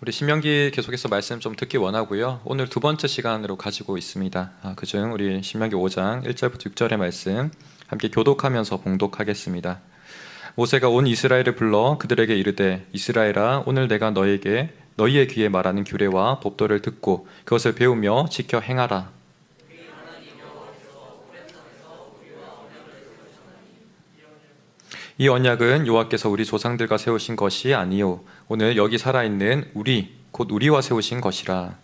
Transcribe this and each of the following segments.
우리 신명기 계속해서 말씀 좀 듣기 원하고요. 오늘 두 번째 시간으로 가지고 있습니다. 그중 우리 신명기 5장 1절부터 6절의 말씀 함께 교독하면서 봉독하겠습니다. 모세가 온 이스라엘을 불러 그들에게 이르되 이스라엘아 오늘 내가 너희의 귀에 말하는 규례와 법도를 듣고 그것을 배우며 지켜 행하라. 이 언약은 여호와께서 우리 조상들과 세우신 것이 아니요 오늘 여기 살아있는 우리 곧 우리와 세우신 것이라.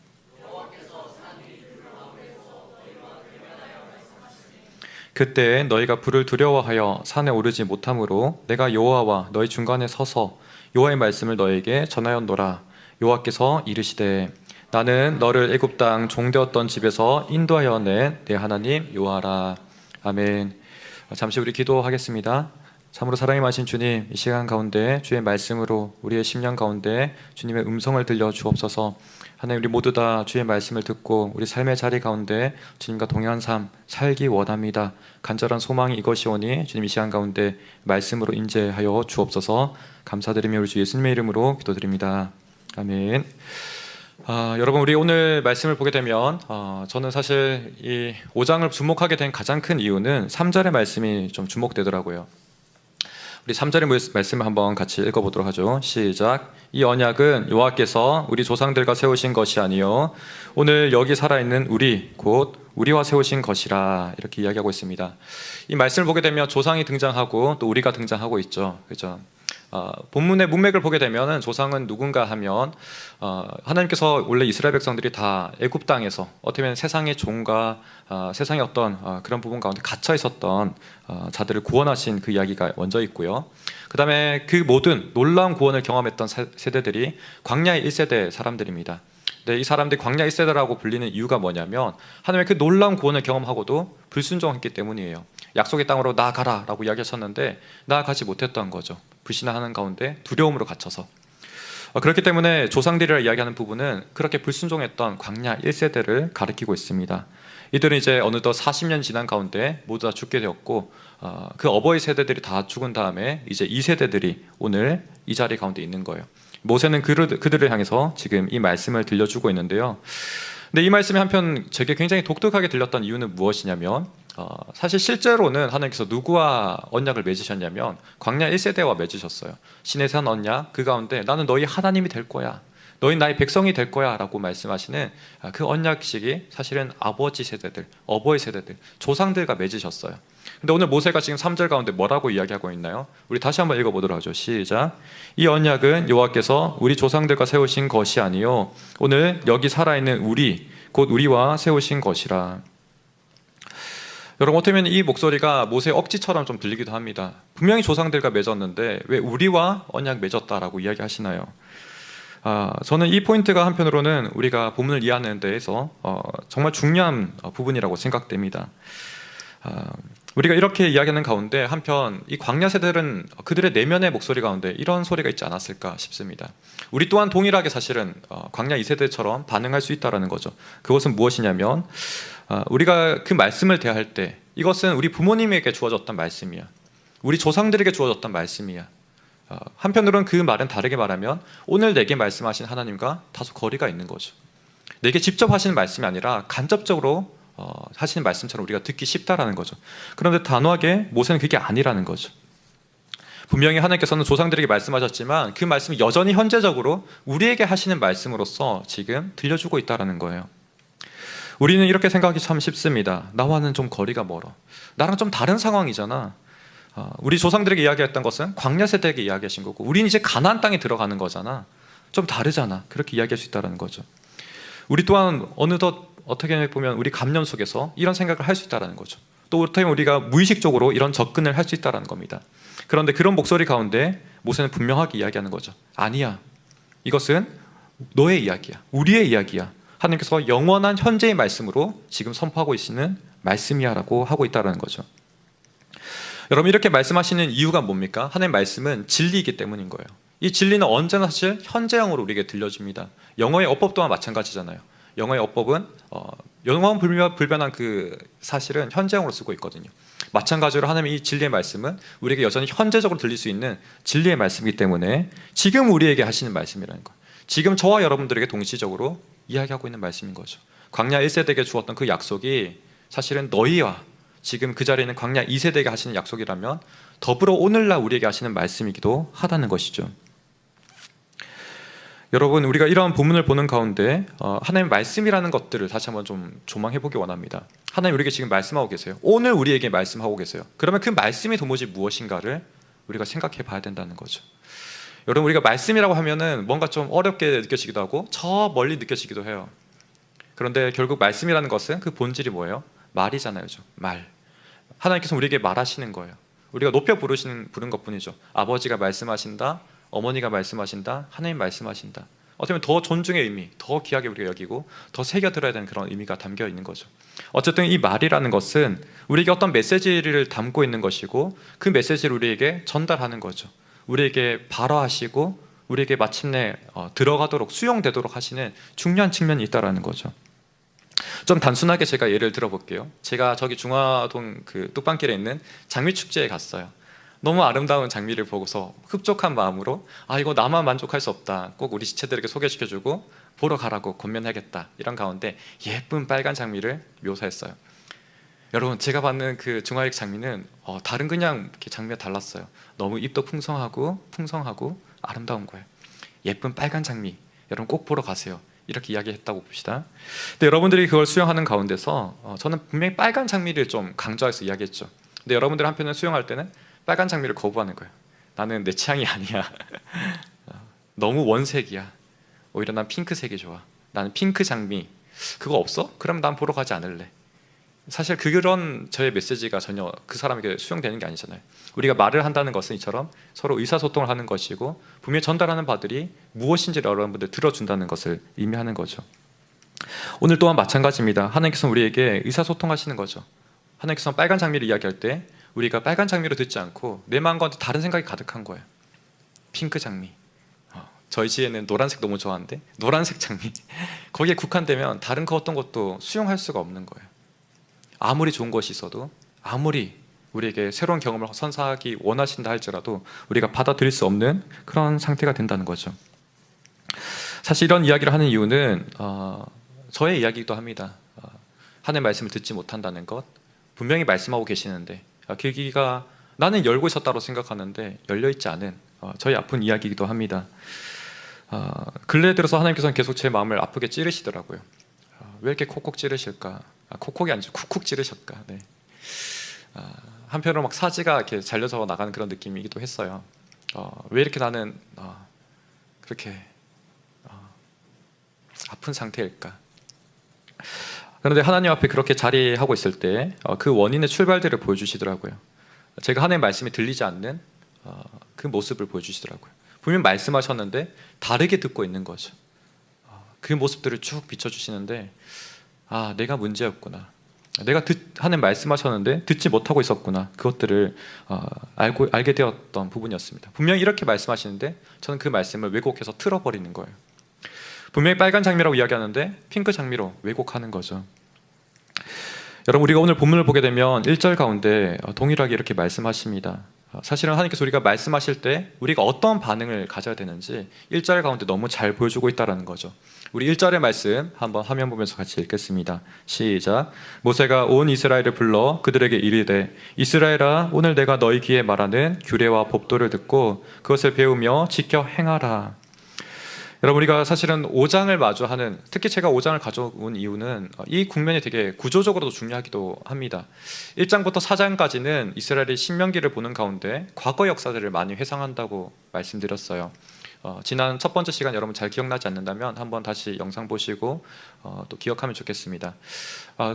그때 너희가 불을 두려워하여 산에 오르지 못하므로 내가 여호와와 너희 중간에 서서 여호와의 말씀을 너희에게 전하였노라. 여호와께서 이르시되 나는 너를 애굽 땅 종되었던 집에서 인도하여 낸 내 하나님 여호와라. 아멘. 잠시 우리 기도하겠습니다. 참으로 사랑이 많으신 주님, 이 시간 가운데 주의 말씀으로 우리의 심령 가운데 주님의 음성을 들려 주옵소서. 하나님, 우리 모두 다 주의 말씀을 듣고 우리 삶의 자리 가운데 주님과 동행한 삶 살기 원합니다. 간절한 소망이 이것이오니 주님 이 시간 가운데 말씀으로 인재하여 주옵소서. 감사드리며 우리 주 예수님의 이름으로 기도드립니다. 아멘. 여러분, 우리 오늘 말씀을 보게 되면 저는 사실 이 5장을 주목하게 된 가장 큰 이유는 3절의 말씀이 좀 주목되더라고요. 우리 3절의 말씀을 한번 같이 읽어보도록 하죠. 시작. 이 언약은 여호와께서 우리 조상들과 세우신 것이 아니요 오늘 여기 살아있는 우리 곧 우리와 세우신 것이라. 이렇게 이야기하고 있습니다. 이 말씀을 보게 되면 조상이 등장하고 또 우리가 등장하고 있죠. 그렇죠? 본문의 문맥을 보게 되면 조상은 누군가 하면 하나님께서 원래 이스라엘 백성들이 다 애굽 땅에서 어떻게 보면 세상의 종과 세상의 어떤 그런 부분 가운데 갇혀 있었던 자들을 구원하신 그 이야기가 먼저 있고요. 그 다음에 그 모든 놀라운 구원을 경험했던 세대들이 광야의 1세대 사람들입니다. 이 사람들이 광야 1세대라고 불리는 이유가 뭐냐면 하나님의 그 놀라운 구원을 경험하고도 불순종했기 때문이에요. 약속의 땅으로 나아가라 라고 이야기하셨는데 나아가지 못했던 거죠. 불신하는 가운데 두려움으로 갇혀서. 그렇기 때문에 조상들이라 이야기하는 부분은 그렇게 불순종했던 광야 1세대를 가리키고 있습니다. 이들은 이제 어느덧 40년 지난 가운데 모두 다 죽게 되었고 그 어버이 세대들이 다 죽은 다음에 이제 2세대들이 오늘 이 자리 가운데 있는 거예요. 모세는 그들을 향해서 지금 이 말씀을 들려주고 있는데요. 근데 이 말씀이 한편 제게 굉장히 독특하게 들렸던 이유는 무엇이냐면 사실 실제로는 하나님께서 누구와 언약을 맺으셨냐면 광야 1세대와 맺으셨어요. 시내산 언약 그 가운데 나는 너희 하나님이 될 거야, 너희 나의 백성이 될 거야 라고 말씀하시는 그 언약식이 사실은 아버지 세대들, 어버이 세대들, 조상들과 맺으셨어요. 근데 오늘 모세가 지금 3절 가운데 뭐라고 이야기하고 있나요? 우리 다시 한번 읽어보도록 하죠. 시작. 이 언약은 여호와께서 우리 조상들과 세우신 것이 아니요 오늘 여기 살아있는 우리 곧 우리와 세우신 것이라. 여러분, 어떻게 보면 이 목소리가 모세의 억지처럼 좀 들리기도 합니다. 분명히 조상들과 맺었는데 왜 우리와 언약 맺었다라고 이야기하시나요? 저는 이 포인트가 한편으로는 우리가 본문을 이해하는 데에서 정말 중요한 부분이라고 생각됩니다. 우리가 이렇게 이야기하는 가운데 한편 이 광야 세대들은 그들의 내면의 목소리 가운데 이런 소리가 있지 않았을까 싶습니다. 우리 또한 동일하게 사실은 광야 2세대처럼 반응할 수 있다는 거죠. 그것은 무엇이냐면 우리가 그 말씀을 대할 때 이것은 우리 부모님에게 주어졌던 말씀이야, 우리 조상들에게 주어졌던 말씀이야. 한편으로는 그 말은 다르게 말하면 오늘 내게 말씀하신 하나님과 다소 거리가 있는 거죠. 내게 직접 하시는 말씀이 아니라 간접적으로 하시는 말씀처럼 우리가 듣기 쉽다라는 거죠. 그런데 단호하게 모세는 그게 아니라는 거죠. 분명히 하나님께서는 조상들에게 말씀하셨지만 그 말씀이 여전히 현재적으로 우리에게 하시는 말씀으로서 지금 들려주고 있다는 거예요. 우리는 이렇게 생각하기 참 쉽습니다. 나와는 좀 거리가 멀어, 나랑 좀 다른 상황이잖아. 우리 조상들에게 이야기했던 것은 광야 세대에게 이야기하신 거고 우리는 이제 가나안 땅에 들어가는 거잖아. 좀 다르잖아. 그렇게 이야기할 수 있다는 거죠. 우리 또한 어느덧 어떻게 보면 우리 감염 속에서 이런 생각을 할 수 있다는 거죠. 또 어떻게 보면 우리가 무의식적으로 이런 접근을 할 수 있다는 겁니다. 그런데 그런 목소리 가운데 모세는 분명하게 이야기하는 거죠. 아니야, 이것은 너의 이야기야, 우리의 이야기야. 하나님께서 영원한 현재의 말씀으로 지금 선포하고 계시는 말씀이야 라고 하고 있다는 거죠. 여러분, 이렇게 말씀하시는 이유가 뭡니까? 하나님의 말씀은 진리이기 때문인 거예요. 이 진리는 언제나 사실 현재형으로 우리에게 들려줍니다. 영어의 어법 또한 마찬가지잖아요. 영어의 어법은 영원 불변한 그 사실은 현재형으로 쓰고 있거든요. 마찬가지로 하나님의 이 진리의 말씀은 우리에게 여전히 현재적으로 들릴 수 있는 진리의 말씀이기 때문에 지금 우리에게 하시는 말씀이라는 거예요. 지금 저와 여러분들에게 동시적으로 이야기하고 있는 말씀인 거죠. 광야 1세대에게 주었던 그 약속이 사실은 너희와 지금 그 자리에 있는 광야 2세대에게 하시는 약속이라면 더불어 오늘날 우리에게 하시는 말씀이기도 하다는 것이죠. 여러분, 우리가 이러한 본문을 보는 가운데 하나님의 말씀이라는 것들을 다시 한번 좀 조망해 보기 원합니다. 하나님 우리에게 지금 말씀하고 계세요. 오늘 우리에게 말씀하고 계세요. 그러면 그 말씀이 도무지 무엇인가를 우리가 생각해 봐야 된다는 거죠. 여러분, 우리가 말씀이라고 하면은 뭔가 좀 어렵게 느껴지기도 하고 저 멀리 느껴지기도 해요. 그런데 결국 말씀이라는 것은 그 본질이 뭐예요? 말이잖아요. 말. 하나님께서 우리에게 말하시는 거예요. 우리가 높여 부른 것뿐이죠. 아버지가 말씀하신다, 어머니가 말씀하신다, 하나님 말씀하신다. 어떻게 보면 더 존중의 의미, 더 귀하게 우리가 여기고 더 새겨들어야 되는 그런 의미가 담겨 있는 거죠. 어쨌든 이 말이라는 것은 우리에게 어떤 메시지를 담고 있는 것이고 그 메시지를 우리에게 전달하는 거죠. 우리에게 발화하시고 우리에게 마침내 들어가도록 수용되도록 하시는 중요한 측면이 있다는 거죠. 좀 단순하게 제가 예를 들어볼게요. 제가 저기 중화동 그 뚝방길에 있는 장미축제에 갔어요. 너무 아름다운 장미를 보고서 흡족한 마음으로 이거 나만 만족할 수 없다, 꼭 우리 지체들에게 소개시켜주고 보러 가라고 권면해야겠다, 이런 가운데 예쁜 빨간 장미를 묘사했어요. 여러분, 제가 받는 그 중화역 장미는 다른 그냥 이렇게 장미가 달랐어요. 너무 잎도 풍성하고 아름다운 거예요. 예쁜 빨간 장미, 여러분 꼭 보러 가세요, 이렇게 이야기했다고 봅시다. 근데 여러분들이 그걸 수용하는 가운데서 저는 분명히 빨간 장미를 좀 강조해서 이야기했죠. 근데 여러분들이 한편은 수용할 때는 빨간 장미를 거부하는 거예요. 나는 내 취향이 아니야. 너무 원색이야. 오히려 난 핑크색이 좋아. 나는 핑크 장미. 그거 없어? 그럼 난 보러 가지 않을래. 사실 그런 저의 메시지가 전혀 그 사람에게 수용되는 게 아니잖아요. 우리가 말을 한다는 것은 이처럼 서로 의사소통을 하는 것이고 분명히 전달하는 바들이 무엇인지 여러분들 들어준다는 것을 의미하는 거죠. 오늘 또한 마찬가지입니다. 하나님께서는 우리에게 의사소통하시는 거죠. 하나님께서는 빨간 장미를 이야기할 때 우리가 빨간 장미로 듣지 않고 내 마음 가운데 다른 생각이 가득한 거예요. 핑크 장미. 저희 지혜는 노란색 너무 좋아하는데 노란색 장미. 거기에 국한되면 다른 그 어떤 것도 수용할 수가 없는 거예요. 아무리 좋은 것이 있어도, 아무리 우리에게 새로운 경험을 선사하기 원하신다 할지라도 우리가 받아들일 수 없는 그런 상태가 된다는 거죠. 사실 이런 이야기를 하는 이유는 저의 이야기이기도 합니다. 하나님의 말씀을 듣지 못한다는 것, 분명히 말씀하고 계시는데 그 귀가 나는 열고 있었다고 생각하는데 열려있지 않은 저희 아픈 이야기이기도 합니다. 근래에 들어서 하나님께서는 계속 제 마음을 아프게 찌르시더라고요. 왜 이렇게 콕콕 찌르실까? 콕콕이 아니죠. 쿡쿡 찌르실까? 네. 한편으로 막 사지가 이렇게 잘려서 나가는 그런 느낌이기도 했어요. 왜 이렇게 나는 그렇게 아픈 상태일까? 그런데 하나님 앞에 그렇게 자리하고 있을 때 그 원인의 출발들을 보여주시더라고요. 제가 하나님의 말씀이 들리지 않는 그 모습을 보여주시더라고요. 분명 말씀하셨는데 다르게 듣고 있는 거죠. 그 모습들을 쭉 비춰주시는데 내가 문제였구나. 내가 하나님 말씀하셨는데 듣지 못하고 있었구나. 그것들을 알게 되었던 부분이었습니다. 분명히 이렇게 말씀하시는데 저는 그 말씀을 왜곡해서 틀어버리는 거예요. 분명히 빨간 장미라고 이야기하는데 핑크 장미로 왜곡하는 거죠. 여러분, 우리가 오늘 본문을 보게 되면 1절 가운데 동일하게 이렇게 말씀하십니다. 사실은 하나님께서 우리가 말씀하실 때 우리가 어떤 반응을 가져야 되는지 1절 가운데 너무 잘 보여주고 있다는 거죠. 우리 1절의 말씀 한번 화면 보면서 같이 읽겠습니다. 시작. 모세가 온 이스라엘을 불러 그들에게 이르되 이스라엘아, 오늘 내가 너희 귀에 말하는 규례와 법도를 듣고 그것을 배우며 지켜 행하라. 여러분, 우리가 사실은 5장을 마주하는, 특히 제가 5장을 가져온 이유는 이 국면이 되게 구조적으로도 중요하기도 합니다. 1장부터 4장까지는 이스라엘이 신명기를 보는 가운데 과거 역사들을 많이 회상한다고 말씀드렸어요. 지난 첫 번째 시간 여러분 잘 기억나지 않는다면 한번 다시 영상 보시고 또 기억하면 좋겠습니다.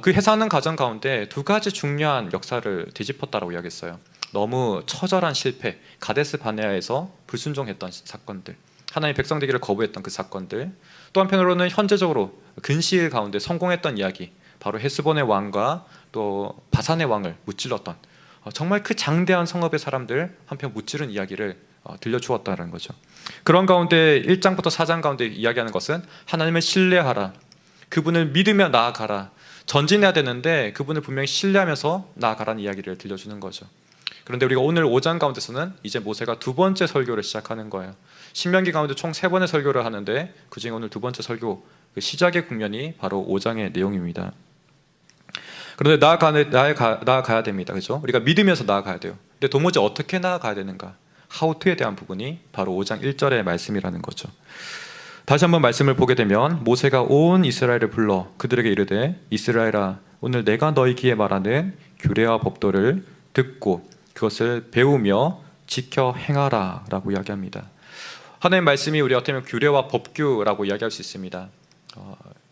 그 회상하는 과정 가운데 두 가지 중요한 역사를 뒤집었다고 이야기했어요. 너무 처절한 실패, 가데스 바네아에서 불순종했던 사건들, 하나님의 백성 되기를 거부했던 그 사건들, 또 한편으로는 현재적으로 근시일 가운데 성공했던 이야기, 바로 헤스본의 왕과 또 바산의 왕을 무찔렀던 정말 그 장대한 성읍의 사람들 한편 무찌른 이야기를 들려주었다는 거죠. 그런 가운데 1장부터 4장 가운데 이야기하는 것은 하나님을 신뢰하라, 그분을 믿으며 나아가라, 전진해야 되는데 그분을 분명히 신뢰하면서 나아가라는 이야기를 들려주는 거죠. 그런데 우리가 오늘 5장 가운데서는 이제 모세가 두 번째 설교를 시작하는 거예요. 신명기 가운데 총 3번의 설교를 하는데 그중에 오늘 두 번째 설교, 그 시작의 국면이 바로 5장의 내용입니다. 그런데 나아가야 됩니다. 그죠? 우리가 믿으면서 나아가야 돼요. 근데 도무지 어떻게 나아가야 되는가? How to에 대한 부분이 바로 5장 1절의 말씀이라는 거죠. 다시 한번 말씀을 보게 되면 모세가 온 이스라엘을 불러 그들에게 이르되 이스라엘아 오늘 내가 너희에게 말하는 규례와 법도를 듣고 그것을 배우며 지켜 행하라 라고 이야기합니다. 하나님의 말씀이 우리 어떻게 보면 규례와 법규라고 이야기할 수 있습니다.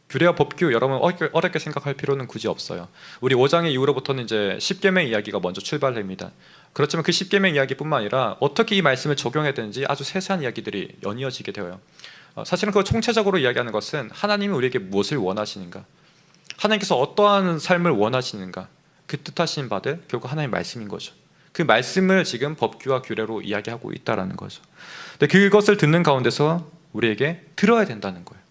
규례와 법규 여러분 어렵게 생각할 필요는 굳이 없어요. 우리 5장의 이후로부터는 이제 10계명 이야기가 먼저 출발됩니다. 그렇지만 그 10계명 이야기뿐만 아니라 어떻게 이 말씀을 적용해야 되는지 아주 세세한 이야기들이 연이어지게 되어요. 사실은 그걸 총체적으로 이야기하는 것은 하나님이 우리에게 무엇을 원하시는가, 하나님께서 어떠한 삶을 원하시는가, 그 뜻하신 바들 결국 하나님의 말씀인 거죠. 그 말씀을 지금 법규와 규례로 이야기하고 있다는 거죠. 근데 그것을 듣는 가운데서 우리에게 들어야 된다는 거예요.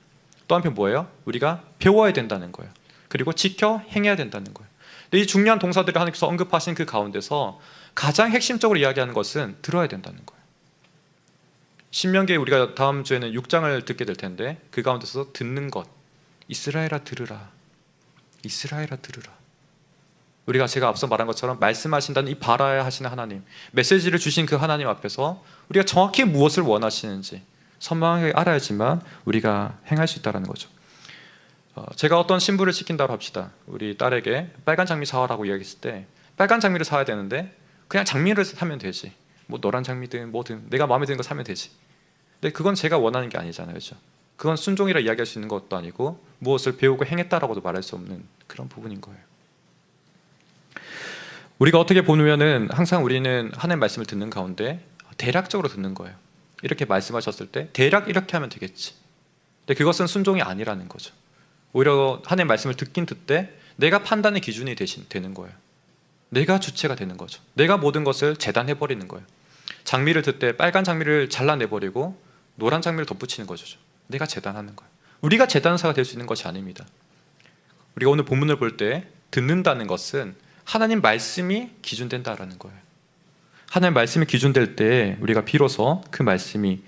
또 한편 뭐예요? 우리가 배워야 된다는 거예요. 그리고 지켜 행해야 된다는 거예요. 근데 이 중요한 동사들을 하나님께서 언급하신 그 가운데서 가장 핵심적으로 이야기하는 것은 들어야 된다는 거예요. 신명기에 우리가 다음 주에는 6장을 듣게 될 텐데 그 가운데서 듣는 것, 이스라엘아 들으라, 이스라엘아 들으라. 우리가 제가 앞서 말한 것처럼 말씀하신다는 이 바라야 하시는 하나님, 메시지를 주신 그 하나님 앞에서 우리가 정확히 무엇을 원하시는지 선명하게 알아야지만 우리가 행할 수 있다는 거죠. 제가 어떤 신부를 시킨다고 합시다. 우리 딸에게 빨간 장미 사와라고 이야기했을 때 빨간 장미를 사야 되는데 그냥 장미를 사면 되지, 뭐 노란 장미든 뭐든 내가 마음에 드는 거 사면 되지. 근데 그건 제가 원하는 게 아니잖아요, 그렇죠? 그건 순종이라 이야기할 수 있는 것도 아니고 무엇을 배우고 행했다라고도 말할 수 없는 그런 부분인 거예요. 우리가 어떻게 보면은 항상 우리는 하나님의 말씀을 듣는 가운데 대략적으로 듣는 거예요. 이렇게 말씀하셨을 때 대략 이렇게 하면 되겠지. 근데 그것은 순종이 아니라는 거죠. 오히려 하나님의 말씀을 듣긴 듣되 내가 판단의 기준이 되는 거예요. 내가 주체가 되는 거죠. 내가 모든 것을 재단해버리는 거예요. 장미를 듣되 빨간 장미를 잘라내버리고 노란 장미를 덧붙이는 거죠. 내가 재단하는 거예요. 우리가 재단사가 될 수 있는 것이 아닙니다. 우리가 오늘 본문을 볼 때 듣는다는 것은 하나님 말씀이 기준된다라는 거예요. 하나님 말씀이 기준될 때 우리가 비로소 그 말씀이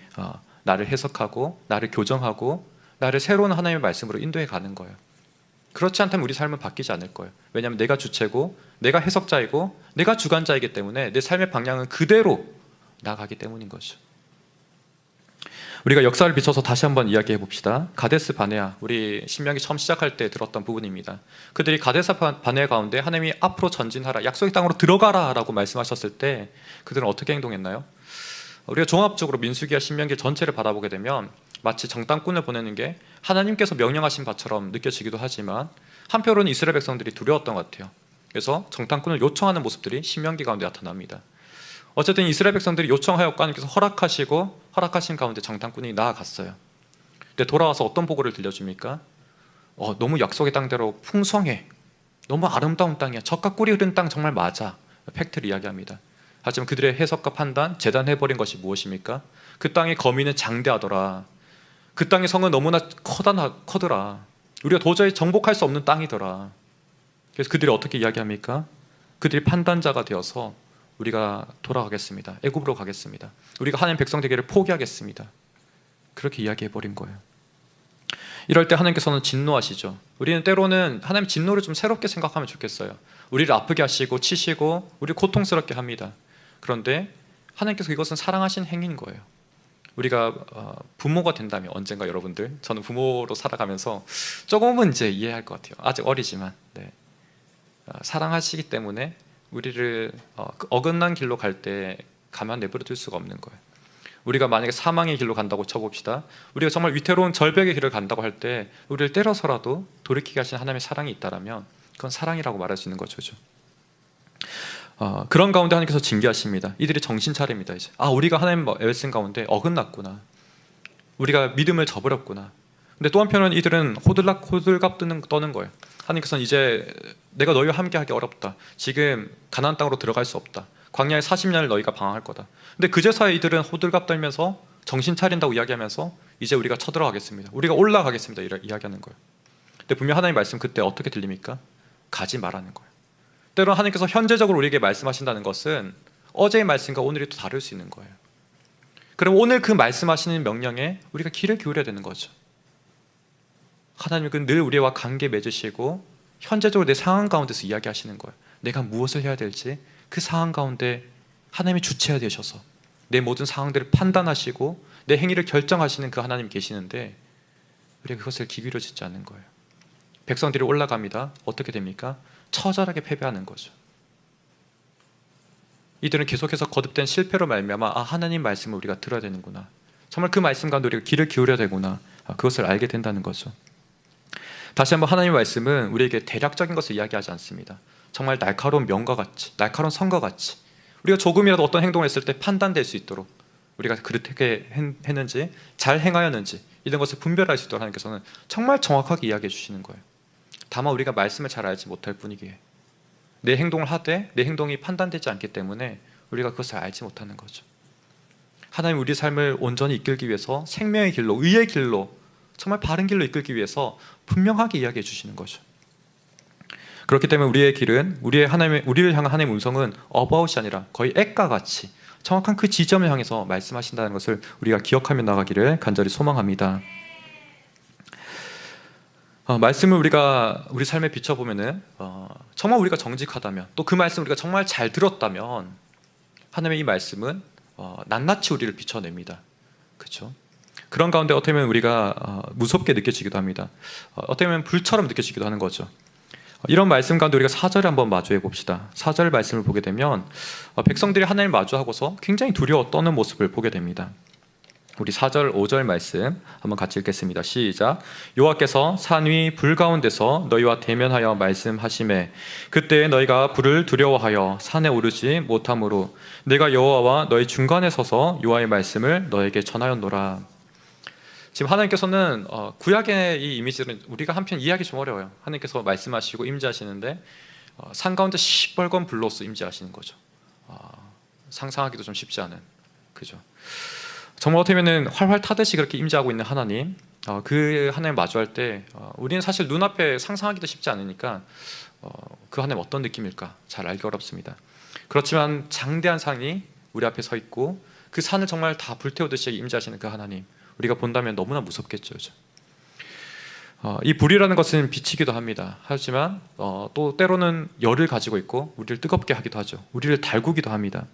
나를 해석하고 나를 교정하고 나를 새로운 하나님의 말씀으로 인도해 가는 거예요. 그렇지 않다면 우리 삶은 바뀌지 않을 거예요. 왜냐하면 내가 주체고 내가 해석자이고 내가 주관자이기 때문에 내 삶의 방향은 그대로 나가기 때문인 거죠. 우리가 역사를 비춰서 다시 한번 이야기해 봅시다. 가데스 바네아, 우리 신명기 처음 시작할 때 들었던 부분입니다. 그들이 가데스 바네아 가운데 하나님이 앞으로 전진하라, 약속의 땅으로 들어가라 라고 말씀하셨을 때 그들은 어떻게 행동했나요? 우리가 종합적으로 민수기와 신명기 전체를 바라보게 되면 마치 정탐꾼을 보내는 게 하나님께서 명령하신 바처럼 느껴지기도 하지만 한편으로는 이스라엘 백성들이 두려웠던 것 같아요. 그래서 정탐꾼을 요청하는 모습들이 신명기 가운데 나타납니다. 어쨌든 이스라엘 백성들이 요청하였고 하나님께서 허락하신 가운데 정탐꾼이 나아갔어요. 근데 돌아와서 어떤 보고를 들려줍니까? 너무 약속의 땅대로 풍성해, 너무 아름다운 땅이야, 젖과 꿀이 흐른 땅 정말 맞아, 팩트를 이야기합니다. 하지만 그들의 해석과 판단, 재단해버린 것이 무엇입니까? 그 땅의 거민은 장대하더라, 그 땅의 성은 너무나 커더라, 우리가 도저히 정복할 수 없는 땅이더라. 그래서 그들이 어떻게 이야기합니까? 그들이 판단자가 되어서 우리가 돌아가겠습니다, 애굽으로 가겠습니다, 우리가 하나님 백성 되기를 포기하겠습니다, 그렇게 이야기해버린 거예요. 이럴 때 하나님께서는 진노하시죠. 우리는 때로는 하나님 진노를 좀 새롭게 생각하면 좋겠어요. 우리를 아프게 하시고 치시고 우리를 고통스럽게 합니다. 그런데 하나님께서 이것은 사랑하신 행위인 거예요. 우리가 부모가 된다면 언젠가, 여러분들, 저는 부모로 살아가면서 조금은 이제 이해할 것 같아요. 아직 어리지만 사랑하시기 때문에 우리를 어긋난 길로 갈 때 가만 내버려 둘 수가 없는 거예요. 우리가 만약에 사망의 길로 간다고 쳐봅시다. 우리가 정말 위태로운 절벽의 길을 간다고 할 때 우리를 때려서라도 돌이키게 하신 하나님의 사랑이 있다면 그건 사랑이라고 말할 수 있는 거죠. 그런 가운데 하나님께서 징계하십니다. 이들이 정신 차립니다. 이제 우리가 하나님 말씀 가운데 어긋났구나, 우리가 믿음을 저버렸구나. 근데 또 한편은 이들은 호들갑 떠는 거예요. 하나님께서는 이제 내가 너희와 함께하기 어렵다, 지금 가나안 땅으로 들어갈 수 없다, 광야에 40년을 너희가 방황할 거다. 근데 그제서야 이들은 호들갑 떨면서 정신 차린다고 이야기하면서 이제 우리가 쳐들어가겠습니다, 우리가 올라가겠습니다, 이렇게 이야기하는 거예요. 근데 분명 하나님 말씀 그때 어떻게 들립니까? 가지 말라는 거예요. 때로 하나님께서 현재적으로 우리에게 말씀하신다는 것은 어제의 말씀과 오늘이 또 다를 수 있는 거예요. 그럼 오늘 그 말씀하시는 명령에 우리가 귀를 기울여야 되는 거죠. 하나님은 늘 우리와 관계 맺으시고 현재적으로 내 상황 가운데서 이야기하시는 거예요. 내가 무엇을 해야 될지 그 상황 가운데 하나님이 주체가 되셔서 내 모든 상황들을 판단하시고 내 행위를 결정하시는 그 하나님이 계시는데 우리가 그것을 귀 기울여지지 않는 거예요. 백성들이 올라갑니다. 어떻게 됩니까? 처절하게 패배하는 거죠. 이들은 계속해서 거듭된 실패로 말미암아 하나님 말씀을 우리가 들어야 되는구나, 정말 그 말씀 가운데 우리가 귀를 기울여야 되구나, 그것을 알게 된다는 거죠. 다시 한번 하나님의 말씀은 우리에게 대략적인 것을 이야기하지 않습니다. 정말 날카로운 명과 같이, 날카로운 선과 같이 우리가 조금이라도 어떤 행동을 했을 때 판단될 수 있도록 우리가 그렇게 했는지 잘 행하였는지 이런 것을 분별할 수 있도록 하나님께서는 정말 정확하게 이야기해 주시는 거예요. 다만 우리가 말씀을 잘 알지 못할 뿐이기에 내 행동을 하되 내 행동이 판단되지 않기 때문에 우리가 그것을 알지 못하는 거죠. 하나님 우리 삶을 온전히 이끌기 위해서 생명의 길로, 의의 길로, 정말 바른 길로 이끌기 위해서 분명하게 이야기해 주시는 거죠. 그렇기 때문에 우리의 길은, 우리를 향한 하나님의 음성은 어바웃이 아니라 거의 액과 같이 정확한 그 지점을 향해서 말씀하신다는 것을 우리가 기억하며 나가기를 간절히 소망합니다. 말씀을 우리가 우리 삶에 비춰보면은 정말 우리가 정직하다면, 또 그 말씀을 우리가 정말 잘 들었다면 하나님의 이 말씀은 낱낱이 우리를 비춰냅니다. 그렇죠? 그런 가운데 어떻게 보면 우리가 무섭게 느껴지기도 합니다. 어떻게 보면 불처럼 느껴지기도 하는 거죠. 이런 말씀 가운데 우리가 4절을 한번 마주해 봅시다. 4절 말씀을 보게 되면 백성들이 하나님을 마주하고서 굉장히 두려워 떠는 모습을 보게 됩니다. 우리 4절 5절 말씀 한번 같이 읽겠습니다. 시작. 여호와께서 산 위 불 가운데서 너희와 대면하여 말씀하시매 그때 너희가 불을 두려워하여 산에 오르지 못하므로 내가 여호와와 너희 중간에 서서 여호와의 말씀을 너에게 전하였노라. 지금 하나님께서는 구약의 이 이미지는 우리가 한편 이해하기 좀 어려워요. 하나님께서 말씀하시고 임재하시는데 산 가운데 시뻘건 불로서 임재하시는 거죠. 상상하기도 좀 쉽지 않은, 그죠? 정말 어떻게 보면 활활 타듯이 그렇게 임재하고 있는 하나님, 그 하나님 마주할 때 우리는 사실 눈앞에 상상하기도 쉽지 않으니까 그 하나님 어떤 느낌일까 잘 알기 어렵습니다. 그렇지만 장대한 산이 우리 앞에 서 있고 그 산을 정말 다 불태우듯이 임재하시는 그 하나님, 우리가 본다면 너무나 무섭겠죠. 이 불이라는 것은 비치기도 합니다. 하지만 또 때로는 열을 가지고 있고 우리를 뜨겁게 하기도 하죠. 우리를 달구기도 합니다.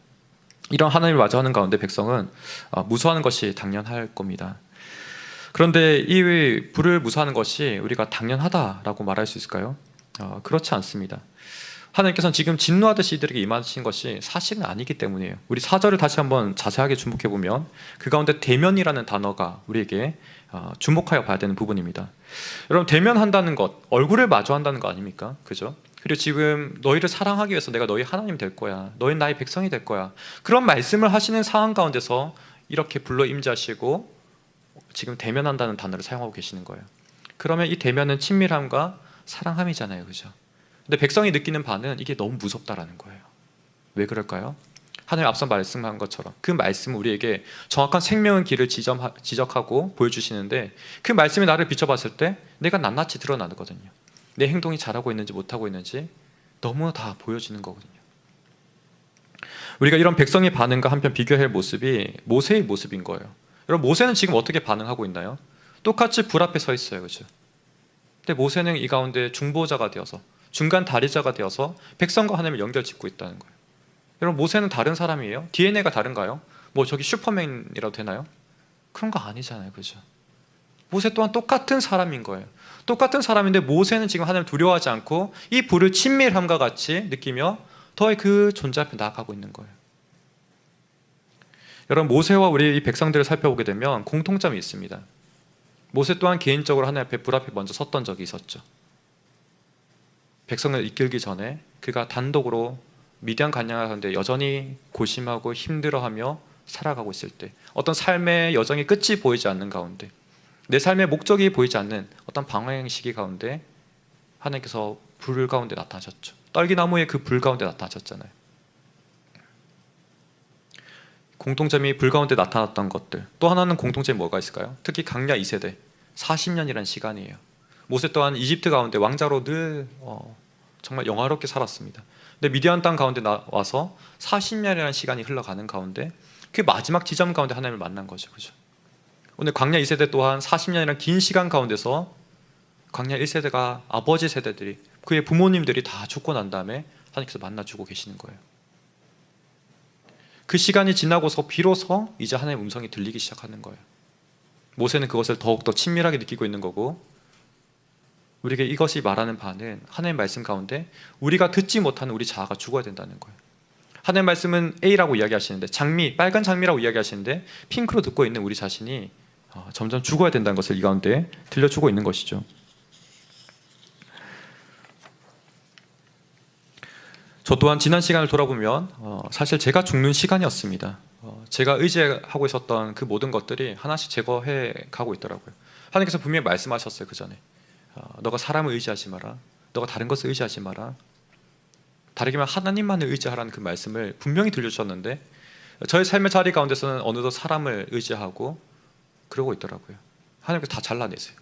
이런 하나님을 마주하는 가운데 백성은 무서워하는 것이 당연할 겁니다. 그런데 이 불을 무서워하는 것이 우리가 당연하다라고 말할 수 있을까요? 그렇지 않습니다. 하나님께서는 지금 진노하듯이 이들에게 임하신 것이 사실은 아니기 때문이에요. 우리 4절을 다시 한번 자세하게 주목해 보면 그 가운데 대면이라는 단어가 우리에게 주목하여 봐야 되는 부분입니다. 여러분, 대면한다는 것, 얼굴을 마주한다는 거 아닙니까? 그죠? 그리고 지금 너희를 사랑하기 위해서 내가 너희 하나님 될 거야, 너희는 나의 백성이 될 거야, 그런 말씀을 하시는 상황 가운데서 이렇게 불러 임재하시고 지금 대면한다는 단어를 사용하고 계시는 거예요. 그러면 이 대면은 친밀함과 사랑함이잖아요. 그죠? 근데 백성이 느끼는 바는 이게 너무 무섭다라는 거예요. 왜 그럴까요? 하나님 앞서 말씀한 것처럼 그 말씀은 우리에게 정확한 생명의 길을 지적하고 보여주시는데 그 말씀이 나를 비춰봤을 때 내가 낱낱이 드러나거든요. 내 행동이 잘하고 있는지 못하고 있는지 너무 다 보여지는 거거든요. 우리가 이런 백성의 반응과 한편 비교할 모습이 모세의 모습인 거예요. 여러분, 모세는 지금 어떻게 반응하고 있나요? 똑같이 불 앞에 서 있어요. 그죠? 근데 모세는 이 가운데 중보자가 되어서, 중간 다리자가 되어서 백성과 하나님을 연결짓고 있다는 거예요. 여러분, 모세는 다른 사람이에요? DNA가 다른가요? 뭐 저기 슈퍼맨이라도 되나요? 그런 거 아니잖아요. 그죠? 모세 또한 똑같은 사람인 거예요. 똑같은 사람인데 모세는 지금 하나님을 두려워하지 않고 이 불을 친밀함과 같이 느끼며 더의 그 존재 앞에 나아가고 있는 거예요. 여러분, 모세와 우리 이 백성들을 살펴보게 되면 공통점이 있습니다. 모세 또한 개인적으로 하나님 앞에 불 앞에 먼저 섰던 적이 있었죠. 백성을 이끌기 전에 그가 단독으로 미디안 간양하는데 여전히 고심하고 힘들어하며 살아가고 있을 때, 어떤 삶의 여정의 끝이 보이지 않는 가운데, 내 삶의 목적이 보이지 않는 어떤 방황의 시기 가운데 하나님께서 불 가운데 나타나셨죠. 떨기나무의 그 불 가운데 나타나셨잖아요. 공통점이 불 가운데 나타났던 것들, 또 하나는 공통점이 뭐가 있을까요? 특히 강야 2세대 40년이라는 시간이에요. 모세 또한 이집트 가운데 왕자로 늘 정말 영화롭게 살았습니다. 근데 미디안 땅 가운데 와서 40년이라는 시간이 흘러가는 가운데 그 마지막 지점 가운데 하나님을 만난 거죠. 그죠? 오늘 광야 2세대 또한 40년이라는 긴 시간 가운데서 광야 1세대가 아버지 세대들이 그의 부모님들이 다 죽고 난 다음에 하나님께서 만나주고 계시는 거예요. 그 시간이 지나고서 비로소 이제 하나님의 음성이 들리기 시작하는 거예요. 모세는 그것을 더욱더 친밀하게 느끼고 있는 거고, 우리에게 이것이 말하는 바는 하나님의 말씀 가운데 우리가 듣지 못하는 우리 자아가 죽어야 된다는 거예요. 하나님의 말씀은 A라고 이야기하시는데, 장미, 빨간 장미라고 이야기하시는데 핑크로 듣고 있는 우리 자신이 점점 죽어야 된다는 것을 이 가운데 들려주고 있는 것이죠. 저 또한 지난 시간을 돌아보면 사실 제가 죽는 시간이었습니다. 제가 의지하고 있었던 그 모든 것들이 하나씩 제거해 가고 있더라고요. 하나님께서 분명히 말씀하셨어요. 그 전에 너가 사람을 의지하지 마라, 너가 다른 것을 의지하지 마라, 다르게 말하면 하나님만을 의지하라는 그 말씀을 분명히 들려주셨는데, 저의 삶의 자리 가운데서는 어느덧 사람을 의지하고 그러고 있더라고요. 하나님께서 다 잘라내세요.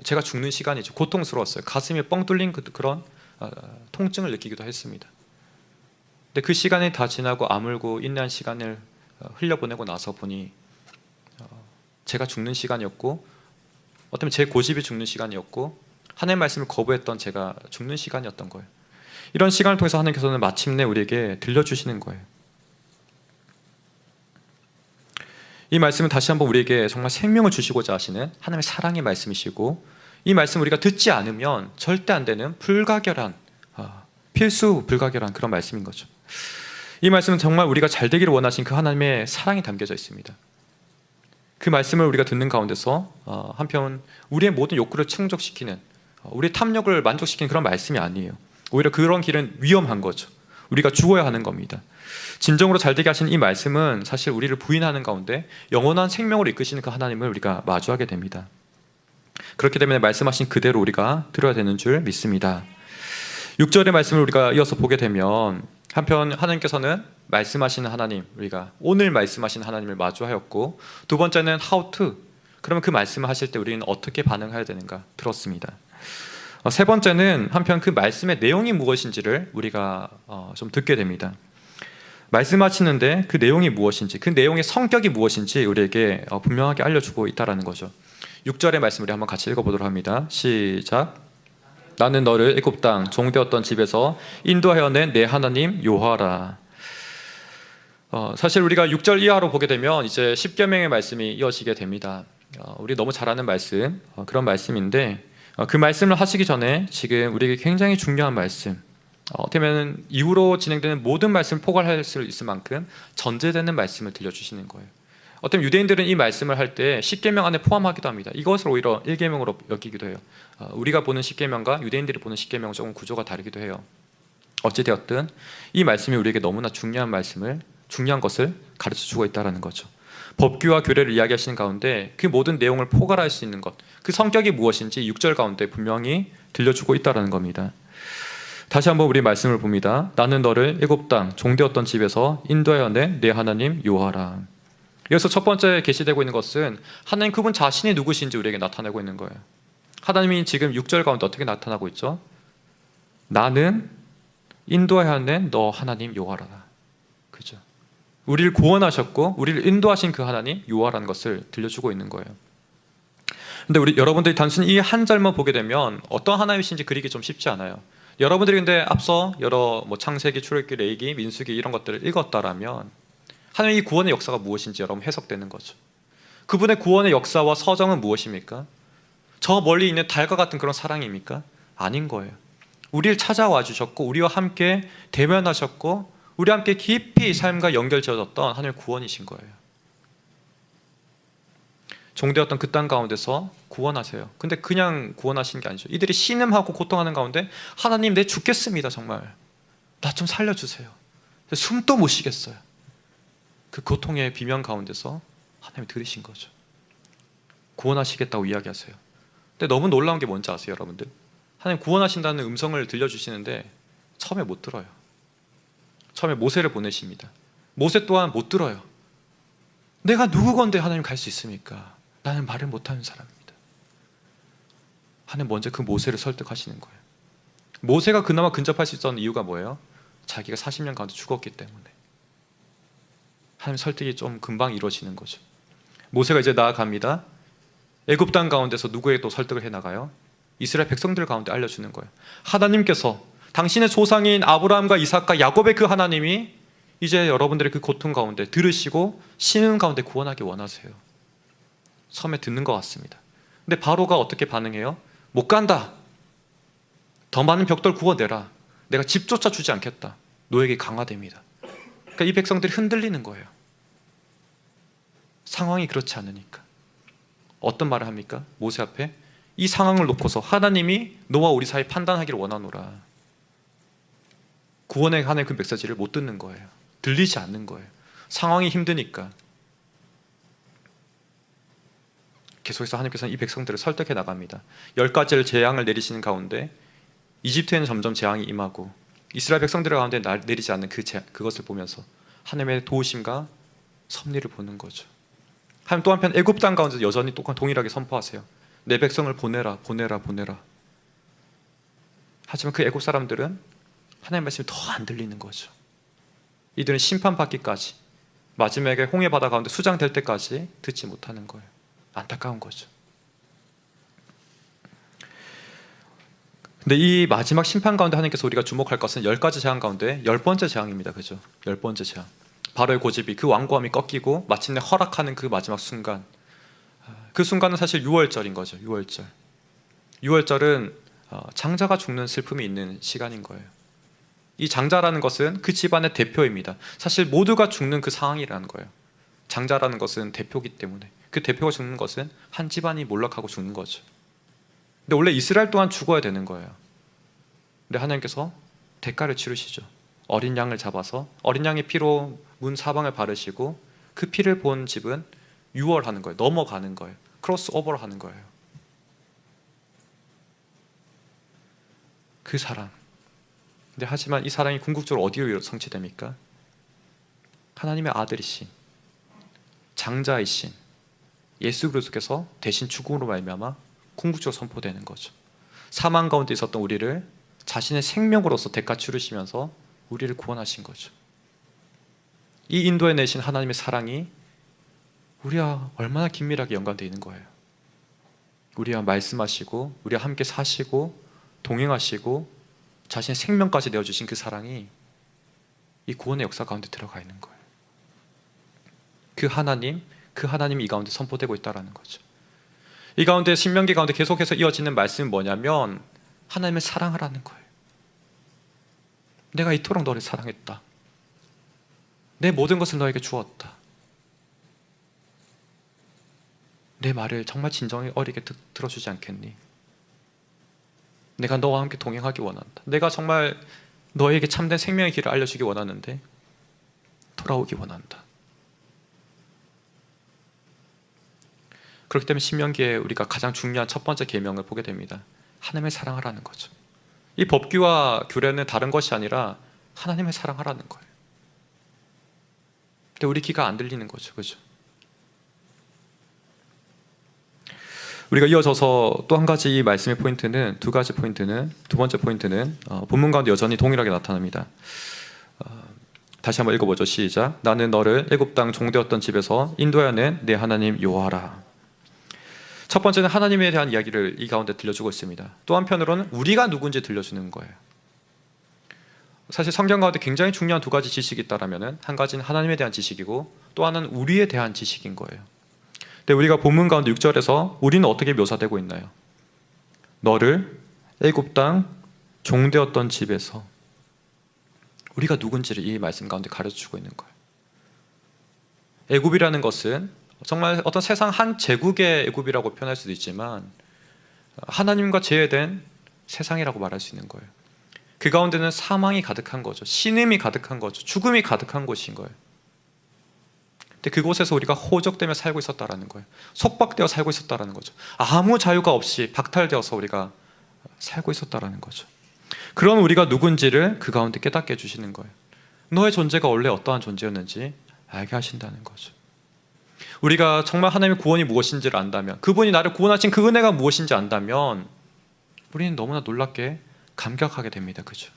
제가 죽는 시간이죠. 고통스러웠어요. 가슴이 뻥 뚫린 그런 통증을 느끼기도 했습니다. 근데 그 시간이 다 지나고 아물고 인내한 시간을 흘려보내고 나서 보니 제가 죽는 시간이었고, 어쩌면 제 고집이 죽는 시간이었고, 하나님의 말씀을 거부했던 제가 죽는 시간이었던 거예요. 이런 시간을 통해서 하나님께서는 마침내 우리에게 들려주시는 거예요. 이 말씀은 다시 한번 우리에게 정말 생명을 주시고자 하시는 하나님의 사랑의 말씀이시고, 이 말씀을 우리가 듣지 않으면 절대 안 되는 불가결한, 필수 불가결한 그런 말씀인 거죠. 이 말씀은 정말 우리가 잘 되기를 원하신 그 하나님의 사랑이 담겨져 있습니다. 그 말씀을 우리가 듣는 가운데서 한편 우리의 모든 욕구를 충족시키는, 우리의 탐욕을 만족시키는 그런 말씀이 아니에요. 오히려 그런 길은 위험한 거죠. 우리가 죽어야 하는 겁니다. 진정으로 잘되게 하신 이 말씀은 사실 우리를 부인하는 가운데 영원한 생명으로 이끄시는 그 하나님을 우리가 마주하게 됩니다. 그렇기 때문에 말씀하신 그대로 우리가 들어야 되는 줄 믿습니다. 6절의 말씀을 우리가 이어서 보게 되면, 한편 하나님께서는 말씀하시는 하나님, 우리가 오늘 말씀하시는 하나님을 마주하였고, 두 번째는 how to, 그러면 그 말씀을 하실 때 우리는 어떻게 반응해야 되는가 들었습니다. 세 번째는 한편 그 말씀의 내용이 무엇인지를 우리가 좀 듣게 됩니다. 말씀하시는데 그 내용이 무엇인지, 그 내용의 성격이 무엇인지 우리에게 분명하게 알려주고 있다는 거죠. 6절의 말씀 우리 한번 같이 읽어보도록 합니다. 시작. 나는 너를 애굽 땅 종되었던 집에서 인도하여 낸 내 하나님 여호와라. 사실 우리가 6절 이하로 보게 되면 이제 십계명의 말씀이 이어지게 됩니다. 우리 너무 잘 아는 말씀, 그런 말씀인데, 그 말씀을 하시기 전에 지금 우리에게 굉장히 중요한 말씀, 어떻게 보면 이후로 진행되는 모든 말씀을 포괄할 수 있을 만큼 전제되는 말씀을 들려주시는 거예요. 어떤 유대인들은 이 말씀을 할 때 십계명 안에 포함하기도 합니다. 이것을 오히려 1계명으로 여기기도 해요. 우리가 보는 십계명과 유대인들이 보는 십계명은 조금 구조가 다르기도 해요. 어찌되었든 이 말씀이 우리에게 너무나 중요한 것을 가르쳐주고 있다는 거죠. 법규와 규례를 이야기하시는 가운데 그 모든 내용을 포괄할 수 있는 것, 그 성격이 무엇인지 6절 가운데 분명히 들려주고 있다는 겁니다. 다시 한번 우리 말씀을 봅니다. 나는 너를 애굽 땅 종되었던 집에서 인도하여 낸 내 하나님 여호와라. 여기서 첫 번째 계시되고 있는 것은 하나님 그분 자신이 누구신지 우리에게 나타내고 있는 거예요. 하나님이 지금 6절 가운데 어떻게 나타나고 있죠? 나는 인도하여 낸 너 하나님 여호와라. 그죠? 우리를 구원하셨고 우리를 인도하신 그 하나님 여호와라는 것을 들려주고 있는 거예요. 근데 여러분들이 단순히 이 한 절만 보게 되면 어떤 하나님이신지 그리기 좀 쉽지 않아요. 여러분들이 근데 앞서 여러 창세기, 출애굽기, 레위기, 민수기 이런 것들을 읽었다라면 하나님의 이 구원의 역사가 무엇인지 여러분 해석되는 거죠. 그분의 구원의 역사와 서정은 무엇입니까? 저 멀리 있는 달과 같은 그런 사랑입니까? 아닌 거예요. 우리를 찾아와 주셨고 우리와 함께 대면하셨고 우리와 함께 깊이 삶과 연결지어졌던 하나님의 구원이신 거예요. 종되었던 그 땅 가운데서 구원하세요. 근데 그냥 구원하신 게 아니죠. 이들이 신음하고 고통하는 가운데 하나님 내 죽겠습니다. 정말 나 좀 살려주세요. 숨도 못 쉬겠어요. 그 고통의 비명 가운데서 하나님이 들으신 거죠. 구원하시겠다고 이야기하세요. 근데 너무 놀라운 게 뭔지 아세요 여러분들? 하나님 구원하신다는 음성을 들려주시는데 처음에 못 들어요. 처음에 모세를 보내십니다. 모세 또한 못 들어요. 내가 누구건데 하나님 갈 수 있습니까? 나는 말을 못하는 사람입니다. 하나님 먼저 그 모세를 설득하시는 거예요. 모세가 그나마 근접할 수 있었던 이유가 뭐예요? 자기가 40년 가운데 죽었기 때문에. 하나님 설득이 좀 금방 이루어지는 거죠. 모세가 이제 나아갑니다. 애굽 땅 가운데서 누구에게 또 설득을 해나가요? 이스라엘 백성들 가운데 알려주는 거예요. 하나님께서 당신의 조상인 아브라함과 이삭과 야곱의 그 하나님이 이제 여러분들의 그 고통 가운데 들으시고 신음 가운데 구원하기 원하세요. 처음에 듣는 것 같습니다. 근데 바로가 어떻게 반응해요? 못 간다. 더 많은 벽돌 구워내라. 내가 집조차 주지 않겠다. 노예에게 강화됩니다. 그러니까 이 백성들이 흔들리는 거예요. 상황이 그렇지 않으니까. 어떤 말을 합니까? 모세 앞에 이 상황을 놓고서 하나님이 너와 우리 사이 판단하기를 원하노라. 구원에 관한 그 메시지를 못 듣는 거예요. 들리지 않는 거예요. 상황이 힘드니까. 계속해서 하나님께서는 이 백성들을 설득해 나갑니다. 10가지를 재앙을 내리시는 가운데 이집트에는 점점 재앙이 임하고 이스라엘 백성들 가운데 내리지 않는 그것을 보면서 하나님의 도우심과 섭리를 보는 거죠. 하나님 또 한편 애굽 땅 가운데 여전히 동일하게 선포하세요. 내 백성을 보내라, 보내라, 보내라. 하지만 그 애굽 사람들은 하나님의 말씀이 더 안 들리는 거죠. 이들은 심판받기까지, 마지막에 홍해 바다 가운데 수장될 때까지 듣지 못하는 거예요. 안타까운 거죠. 근데 이 마지막 심판 가운데 하나님께서 우리가 주목할 것은 10가지 재앙 가운데 10번째 재앙입니다. 그죠? 10번째 재앙. 바로의 고집이, 그 완고함이 꺾이고 마침내 허락하는 그 마지막 순간. 그 순간은 사실 6월절인 거죠. 6월절. 6월절은 장자가 죽는 슬픔이 있는 시간인 거예요. 이 장자라는 것은 그 집안의 대표입니다. 사실 모두가 죽는 그 상황이라는 거예요. 장자라는 것은 대표이기 때문에 그 대표가 죽는 것은 한 집안이 몰락하고 죽는 거죠. 근데 원래 이스라엘 또한 죽어야 되는 거예요. 근데 하나님께서 대가를 치르시죠. 어린 양을 잡아서 어린 양의 피로 문 사방을 바르시고 그 피를 본 집은 유월하는 거예요. 넘어가는 거예요. 크로스오버를 하는 거예요. 그 사랑. 근데 하지만 이 사랑이 궁극적으로 어디로 성취됩니까? 하나님의 아들이신 장자이신 예수 그리스도께서 대신 죽음으로 말미암아 궁극적으로 선포되는 거죠. 사망 가운데 있었던 우리를 자신의 생명으로서 대가 치르시면서 우리를 구원하신 거죠. 이 인도에 내신 하나님의 사랑이 우리와 얼마나 긴밀하게 연관되어 있는 거예요. 우리와 말씀하시고 우리와 함께 사시고 동행하시고 자신의 생명까지 내어주신 그 사랑이 이 구원의 역사 가운데 들어가 있는 거예요. 그 하나님이 이 가운데 선포되고 있다는 거죠. 이 가운데 신명기 가운데 계속해서 이어지는 말씀은 뭐냐면 하나님을 사랑하라는 거예요. 내가 이토록 너를 사랑했다. 내 모든 것을 너에게 주었다. 내 말을 정말 진정히 어리게 들어주지 않겠니? 내가 너와 함께 동행하기 원한다. 내가 정말 너에게 참된 생명의 길을 알려주기 원하는데 돌아오기 원한다. 그렇기 때문에 신명기에 우리가 가장 중요한 첫 번째 계명을 보게 됩니다. 하나님을 사랑하라는 거죠. 이 법규와 규례는 다른 것이 아니라 하나님을 사랑하라는 거예요. 근데 우리 귀가 안 들리는 거죠. 그죠? 우리가 이어져서 또 한 가지 이 말씀의 포인트는 두 번째 포인트는 본문 가운데 여전히 동일하게 나타납니다. 다시 한번 읽어보죠. 시작. 나는 너를 애굽 땅 종되었던 집에서 인도하여 내 하나님 여호와라. 첫 번째는 하나님에 대한 이야기를 이 가운데 들려주고 있습니다. 또 한편으로는 우리가 누군지 들려주는 거예요. 사실 성경 가운데 굉장히 중요한 두 가지 지식이 있다면 한 가지는 하나님에 대한 지식이고 또 하나는 우리에 대한 지식인 거예요. 근데 우리가 본문 가운데 6절에서 우리는 어떻게 묘사되고 있나요? 너를 애굽 땅 종되었던 집에서, 우리가 누군지를 이 말씀 가운데 가르쳐주고 있는 거예요. 애굽이라는 것은 정말 어떤 세상 한 제국의 애굽이라고 표현할 수도 있지만 하나님과 제외된 세상이라고 말할 수 있는 거예요. 그 가운데는 사망이 가득한 거죠. 신음이 가득한 거죠. 죽음이 가득한 곳인 거예요. 근데 그곳에서 우리가 호적되며 살고 있었다라는 거예요. 속박되어 살고 있었다라는 거죠. 아무 자유가 없이 박탈되어서 우리가 살고 있었다라는 거죠. 그런 우리가 누군지를 그 가운데 깨닫게 해주시는 거예요. 너의 존재가 원래 어떠한 존재였는지 알게 하신다는 거죠. 우리가 정말 하나님의 구원이 무엇인지를 안다면, 그분이 나를 구원하신 그 은혜가 무엇인지 안다면 우리는 너무나 놀랍게 감격하게 됩니다. 그죠?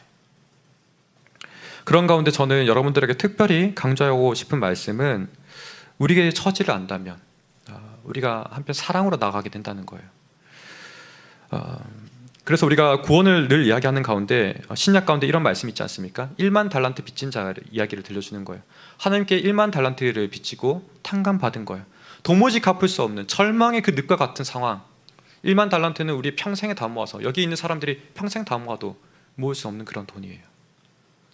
그런 가운데 저는 여러분들에게 특별히 강조하고 싶은 말씀은 우리의 처지를 안다면 우리가 한편 사랑으로 나가게 된다는 거예요. 그래서 우리가 구원을 늘 이야기하는 가운데 신약 가운데 이런 말씀이 있지 않습니까? 1만 달란트 빚진 자의 이야기를 들려주는 거예요. 하나님께 1만 달란트를 빚지고 탕감받은 거예요. 도무지 갚을 수 없는 절망의 그 늪과 같은 상황. 1만 달란트는 우리 평생에 다 모아서 여기 있는 사람들이 평생 다 모아도 모을 수 없는 그런 돈이에요.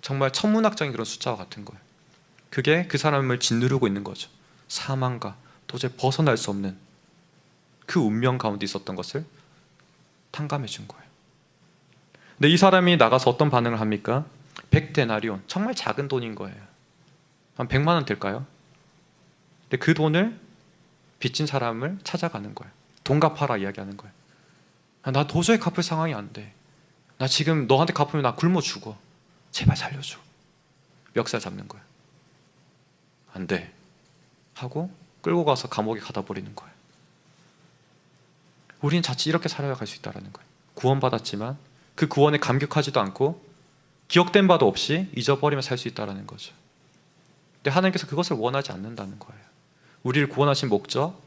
정말 천문학적인 그런 숫자와 같은 거예요. 그게 그 사람을 짓누르고 있는 거죠. 사망과 도저히 벗어날 수 없는 그 운명 가운데 있었던 것을 탕감해 준 거예요. 근데 이 사람이 나가서 어떤 반응을 합니까? 100데나리온, 정말 작은 돈인 거예요. 한 100만 원 될까요? 근데 그 돈을 빚진 사람을 찾아가는 거예요. 돈 갚아라 이야기하는 거예요. 나 도저히 갚을 상황이 안 돼. 나 지금 너한테 갚으면 나 굶어 죽어. 제발 살려줘. 멱살 잡는 거예요. 안 돼 하고 끌고 가서 감옥에 가다 버리는 거예요. 우리는 자칫 이렇게 살아갈 수 있다는 거예요. 구원받았지만 그 구원에 감격하지도 않고 기억된 바도 없이 잊어버리며 살 수 있다는 거죠. 근데 하나님께서 그것을 원하지 않는다는 거예요. 우리를 구원하신 목적,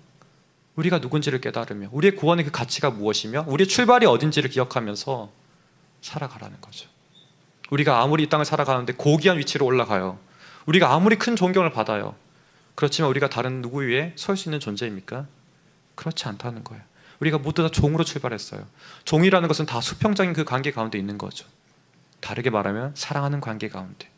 우리가 누군지를 깨달으며 우리의 구원의 그 가치가 무엇이며 우리의 출발이 어딘지를 기억하면서 살아가라는 거죠. 우리가 아무리 이 땅을 살아가는데 고귀한 위치로 올라가요. 우리가 아무리 큰 존경을 받아요. 그렇지만 우리가 다른 누구 위에 설 수 있는 존재입니까? 그렇지 않다는 거예요. 우리가 모두 다 종으로 출발했어요. 종이라는 것은 다 수평적인 그 관계 가운데 있는 거죠. 다르게 말하면 사랑하는 관계 가운데,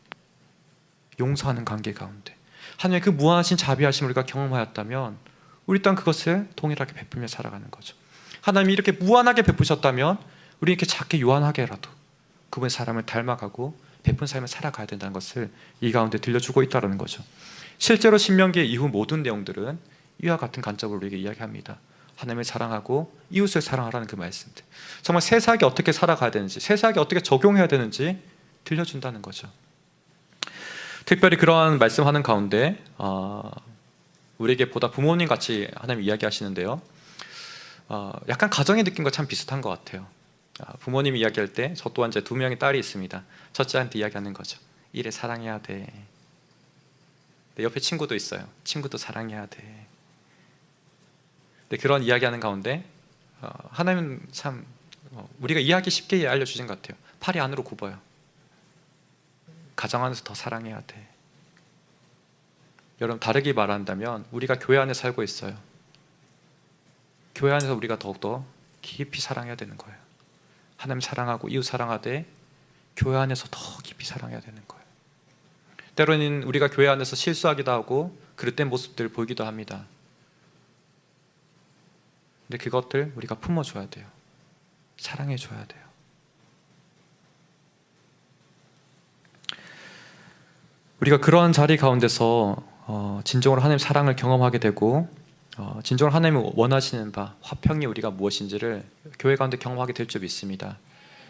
용서하는 관계 가운데 하나님의 그 무한하신 자비하심을 우리가 경험하였다면 우리 또한 그것을 동일하게 베풀며 살아가는 거죠. 하나님이 이렇게 무한하게 베푸셨다면 우리 이렇게 작게 요한하게라도 그분의 사람을 닮아가고 베푼 삶을 살아가야 된다는 것을 이 가운데 들려주고 있다는 거죠. 실제로 신명기 이후 모든 내용들은 이와 같은 관점으로 우리에게 이야기합니다. 하나님을 사랑하고 이웃을 사랑하라는 그 말씀들, 정말 세상에 어떻게 살아가야 되는지, 세상에 어떻게 적용해야 되는지 들려준다는 거죠. 특별히 그러한 말씀하는 가운데 우리에게 보다 부모님 같이 하나님 이야기하시는데요, 약간 가정의 느낌과 참 비슷한 것 같아요. 부모님이 이야기할 때 저 또한 이제 2명의 딸이 있습니다. 첫째한테 이야기하는 거죠. 이래 사랑해야 돼. 옆에 친구도 있어요. 친구도 사랑해야 돼. 그런 이야기하는 가운데 하나님은 참 우리가 이해하기 쉽게 알려주신 것 같아요. 팔이 안으로 굽어요. 가정 안에서 더 사랑해야 돼. 여러분, 다르게 말한다면 우리가 교회 안에 살고 있어요. 교회 안에서 우리가 더욱더 깊이 사랑해야 되는 거예요. 하나님 사랑하고 이웃 사랑하되 교회 안에서 더 깊이 사랑해야 되는 거예요. 때로는 우리가 교회 안에서 실수하기도 하고 그릇된 모습들을 보이기도 합니다. 근데 그것들 우리가 품어줘야 돼요. 사랑해줘야 돼요. 우리가 그러한 자리 가운데서 진정으로 하나님의 사랑을 경험하게 되고 진정으로 하나님이 원하시는 바, 화평이 우리가 무엇인지를 교회 가운데 경험하게 될 줄 믿습니다.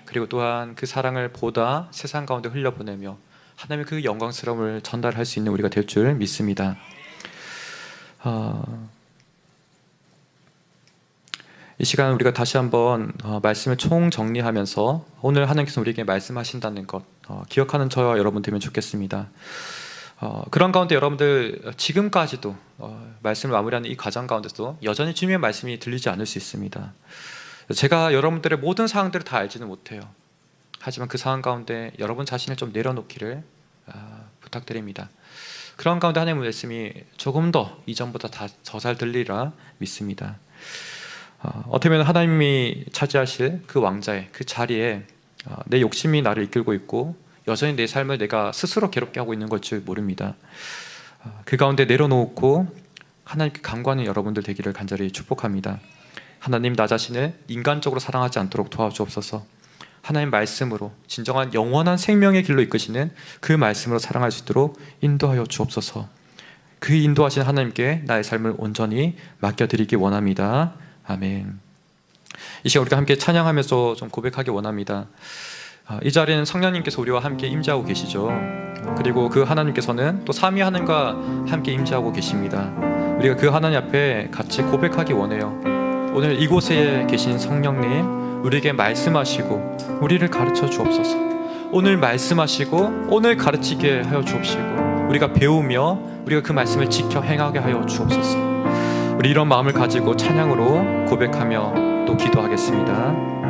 그리고 또한 그 사랑을 보다 세상 가운데 흘려보내며 하나님의 그 영광스러움을 전달할 수 있는 우리가 될 줄 믿습니다. 이 시간 우리가 다시 한번 말씀을 총정리하면서 오늘 하나님께서 우리에게 말씀하신다는 것 기억하는 저와 여러분 되면 좋겠습니다. 그런 가운데 여러분들 지금까지도 말씀을 마무리하는 이 과정 가운데서도 여전히 주님의 말씀이 들리지 않을 수 있습니다. 제가 여러분들의 모든 상황들을 다 알지는 못해요. 하지만 그 상황 가운데 여러분 자신을 좀 내려놓기를 부탁드립니다. 그런 가운데 하나님의 말씀이 조금 더 이전보다 더 잘 들리리라 믿습니다. 어떻게 보면 하나님이 차지하실 그 왕자의 그 자리에 내 욕심이 나를 이끌고 있고 여전히 내 삶을 내가 스스로 괴롭게 하고 있는 걸 줄 모릅니다. 그 가운데 내려놓고 하나님께 간구하는 여러분들 되기를 간절히 축복합니다. 하나님, 나 자신을 인간적으로 사랑하지 않도록 도와주옵소서. 하나님 말씀으로 진정한 영원한 생명의 길로 이끄시는 그 말씀으로 사랑할 수 있도록 인도하여 주옵소서. 그 인도하신 하나님께 나의 삶을 온전히 맡겨드리기 원합니다. 아멘. 이 시간 우리가 함께 찬양하면서 좀 고백하기 원합니다. 이 자리는 성령님께서 우리와 함께 임재하고 계시죠. 그리고 그 하나님께서는 또 삼위 하나님과 함께 임재하고 계십니다. 우리가 그 하나님 앞에 같이 고백하기 원해요. 오늘 이곳에 계신 성령님, 우리에게 말씀하시고 우리를 가르쳐 주옵소서. 오늘 말씀하시고 오늘 가르치게 하여 주옵시고 우리가 배우며 우리가 그 말씀을 지켜 행하게 하여 주옵소서. 우리 이런 마음을 가지고 찬양으로 고백하며 또 기도하겠습니다.